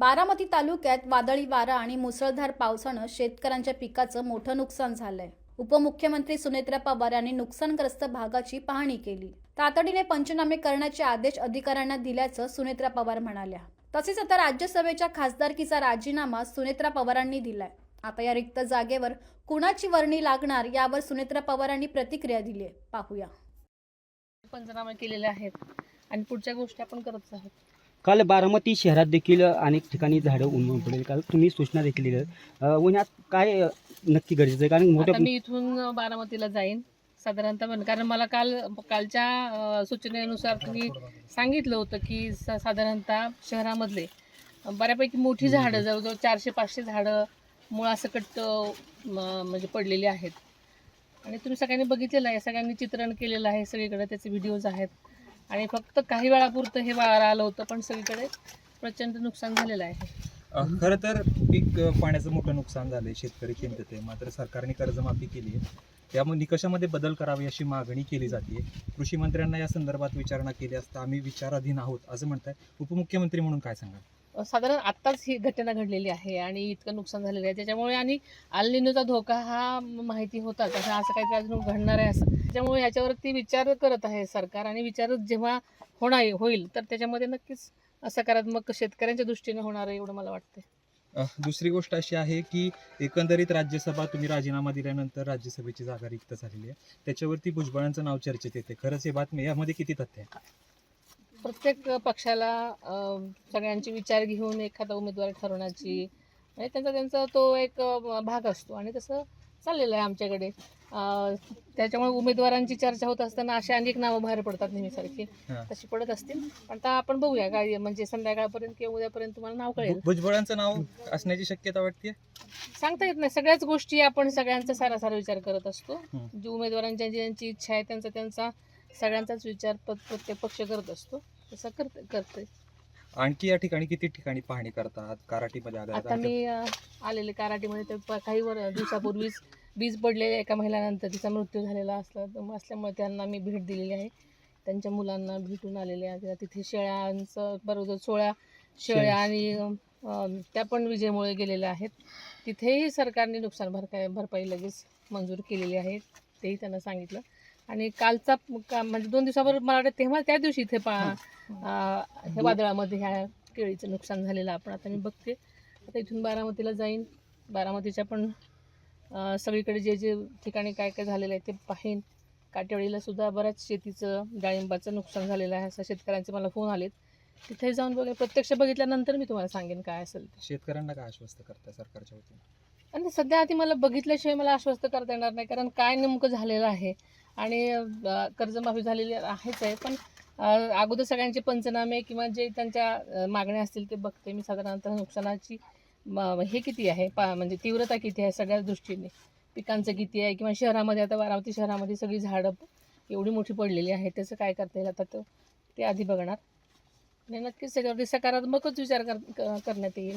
बारामती तालुक्यात वादळी वारा आणि मुसळधार पावसानं शेतकऱ्यांच्या पिकाचं मोठं नुकसान झालंय। उपमुख्यमंत्री सुनेत्रा पवार यांनी नुकसानग्रस्त भागाची पाहणी केली। तातडीने पंचनामे करण्याचे आदेश अधिकाऱ्यांना दिल्याचं सुनेत्रा पवार म्हणाल्या। तसेच आता राज्यसभेच्या खासदारकीचा राजीनामा सुनेत्रा पवारांनी दिलाय। आता या रिक्त जागेवर कुणाची वर्णी लागणार यावर सुनेत्रा पवारांनी प्रतिक्रिया दिली आहे। पाहूया। पंचनामे केलेले आहेत आणि पुढच्या गोष्टी आपण करत आहोत। काल बारामती शहरात देखील अनेक ठिकाणी झाडं उन्मळून पडली। काल तुम्ही सूचना देखील दिल्या, उन्हात काय नक्की गरजेचं आहे? कारण मोठ्या आता मी इथून बारामतीला जाईन साधारणतः, कारण मला कालच्या सूचनेनुसार तुम्ही सांगितलं होतं की साधारणतः शहरामधले बऱ्यापैकी मोठी झाडं, जवळजवळ 400-500 झाडं मुळासकट म्हणजे पडलेली आहेत आणि तुम्ही सगळ्यांनी बघितलेलं आहे, सगळ्यांनी चित्रण केलेलं आहे, सगळीकडे त्याचे व्हिडिओज आहेत आणि फक्त काही वेळापुरतं हे वारा आलं होतं, पण सगळीकडे प्रचंड नुकसान झालेलं आहे। खरं तर पीक पाण्याचं मोठं नुकसान झालंय, शेतकरी चिंतित आहे। मात्र सरकारने कर्जमाफी केली आहे, त्यामुळे निकषामध्ये बदल करावे अशी मागणी केली जाते। कृषी मंत्र्यांना या संदर्भात विचारणा केली असता आम्ही विचाराधीन आहोत असं म्हणताय। उपमुख्यमंत्री म्हणून काय सांगाल? साधारण आत्ताच ही घटना घडलेली आहे आणि इतकं नुकसान झालेलं आहे, त्याच्यामुळे आणि अल निनोचा धोका हा माहिती होताच, असं काहीतरी अजून घडणार आहे असं, त्याच्यामुळे याच्यावरती विचार करत आहे सरकार आणि विचार जेव्हा होईल तर त्याच्यामध्ये नक्कीच सकारात्मक शेतकऱ्यांच्या दृष्टीने होणार आहे एवढं मला वाटतं। दुसरी गोष्ट अशी आहे की एकंदरीत राज्यसभा तुम्ही राजीनामा दिल्यानंतर राज्यसभेची जागा रिक्त झालेली आहे, त्याच्यावरती भुजबळांचं नाव चर्चेत येते। खरंच हे बातमी, यामध्ये किती तथ्य आहे? प्रत्येक पक्षाला सगळ्यांचे विचार घेऊन एखादा उमेदवार ठरवण्याची म्हणजे त्यांचा तो एक भाग असतो आणि तसं चाललेलं आहे आमच्याकडे। त्याच्यामुळे उमेदवारांची चर्चा होत असताना अशी अनेक नावं बाहेर पडतात नेहमीसारखी, तशी पडत असतील, पण आता आपण बघूया काय म्हणजे संध्याकाळपर्यंत किंवा उद्यापर्यंत तुम्हाला नाव कळेल। भुजबळांचं नाव असण्याची शक्यता वाटते? सांगता येत नाही, सगळ्याच गोष्टी आपण सगळ्यांचा सारासार विचार करत असतो। जी उमेदवारांची ज्यांची इच्छा आहे त्यांचा सगळ्यांचाच विचार प्रत्येक पक्ष करत असतो, तसं करते। आणखी या ठिकाणी किती ठिकाणी पाहणी करतात? कराटीमध्ये आता मी आलेले कराटीमध्ये तर काही दिवसापूर्वीच वीज पडलेल्या एका महिलानंतर तिचा मृत्यू झालेला असल्यामुळे त्यांना मी भेट दिलेली आहे, त्यांच्या मुलांना भेटून आलेले आहे। तिथे शेळ्यांचं बरोबर 16 शेळ्या आणि त्या पण विजेमुळे गेलेल्या आहेत। तिथेही सरकारने नुकसान भरपाई लगेच मंजूर केलेली आहे, तेही त्यांना सांगितलं। आणि कालचा म्हणजे 2 दिवसावर मला वाटतं तेव्हा त्या दिवशी इथे हे वादळामध्ये ह्या केळीचं नुकसान झालेलं आपण आता मी बघते। आता इथून बारामतीला जाईन, बारामतीच्या पण सगळीकडे जे ठिकाणी काय काय झालेलं आहे ते पाहीन। काटेवाडीला सुद्धा बऱ्याच शेतीचं डाळिंबाचं नुकसान झालेलं आहे असं शेतकऱ्यांचे मला फोन आलेत, तिथे जाऊन बघा, प्रत्यक्ष बघितल्यानंतर मी तुम्हाला सांगेन काय असेल ते। शेतकऱ्यांना काय आश्वस्त करताय सरकारच्या वतीने? आणि सध्या आधी मला बघितल्याशिवाय मला आश्वस्त करता येणार नाही, कारण काय नेमकं झालेलं आहे आणि कर्जमाफी झालेली आहेच आहे, पण अगोदर सगळ्यांचे पंचनामे किंवा जे त्यांच्या मागण्या असतील ते बघते मी। साधारणतः नुकसानाची हे किती आहे म्हणजे तीव्रता किती आहे सगळ्याच दृष्टीने, पिकांचं किती आहे, किंवा शहरामध्ये आता बारामती शहरामध्ये सगळी झाडं एवढी मोठी पडलेली आहे, त्याचं काय करता येईल आता ते आधी बघणार आणि नक्कीच त्याच्यावरती सकारात्मकच विचार करण्यात येईल।